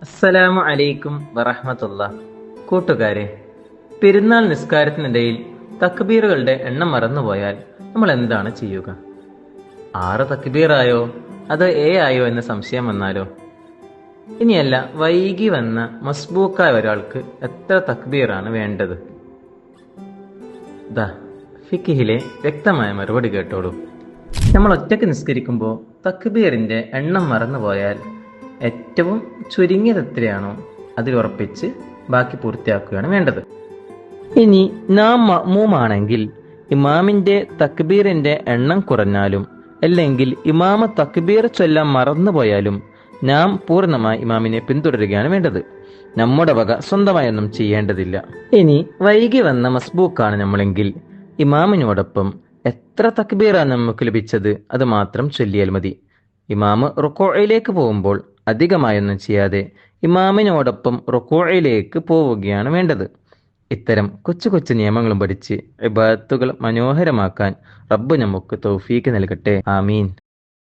അസ്സലാമു അലൈക്കും വറഹ്മത്തുള്ള. കൂട്ടുകാരെ, പെരുന്നാൾ നിസ്കാരത്തിനിടയിൽ തക്ബീറുകളുടെ എണ്ണം മറന്നുപോയാൽ നമ്മൾ എന്താണ് ചെയ്യുക? 6 തക്ബീറായോ അതോ 7 ആയോ എന്ന സംശയം വന്നാലോ? ഇനിയല്ല, വൈകി വന്ന മസ്ബൂക്കായ ഒരാൾക്ക് എത്ര തക്ബീറാണ് വേണ്ടത്? ഫിഖിലെ വ്യക്തമായ മറുപടി കേട്ടോളൂ. നമ്മൾ ഒറ്റയ്ക്ക് നിസ്കരിക്കുമ്പോൾ തക്ബീറിന്റെ എണ്ണം മറന്നുപോയാൽ ഏറ്റവും ചുരുങ്ങിയത് എത്രയാണോ അതിൽ ഉറപ്പിച്ച് ബാക്കി പൂർത്തിയാക്കുകയാണ് വേണ്ടത്. ഇനി നാം മഅ്മൂമാണെങ്കിൽ ഇമാമിന്റെ തക്ബീറിന്റെ എണ്ണം കുറഞ്ഞാലും അല്ലെങ്കിൽ ഇമാമ തക്ബീർ ചൊല്ലാൻ മറന്നുപോയാലും നാം പൂർണ്ണമായി ഇമാമിനെ പിന്തുടരുകയാണ് വേണ്ടത്. നമ്മുടെ വക സ്വന്തമായൊന്നും ചെയ്യേണ്ടതില്ല. ഇനി വൈകി വന്ന മസ്ബൂക്കാണ് നമ്മളെങ്കിൽ ഇമാമിനോടൊപ്പം എത്ര തക്ബീറാണ് നമുക്ക് ലഭിച്ചത് അത് മാത്രം ചൊല്ലിയാൽ മതി. ഇമാമ് റുക്കൂഇലേക്ക് പോകുമ്പോൾ അധികമായൊന്നും ചെയ്യാതെ ഇമാമിനോടൊപ്പം റുക്കൂഇലേക്ക് പോവുകയാണ് വേണ്ടത്. ഇത്തരം കൊച്ചു കൊച്ചു നിയമങ്ങളും പഠിച്ച് ഇബാദത്തുകൾ മനോഹരമാക്കാൻ റബ്ബ് നമുക്ക് തൗഫീക്ക് നൽകട്ടെ. ആമീൻ.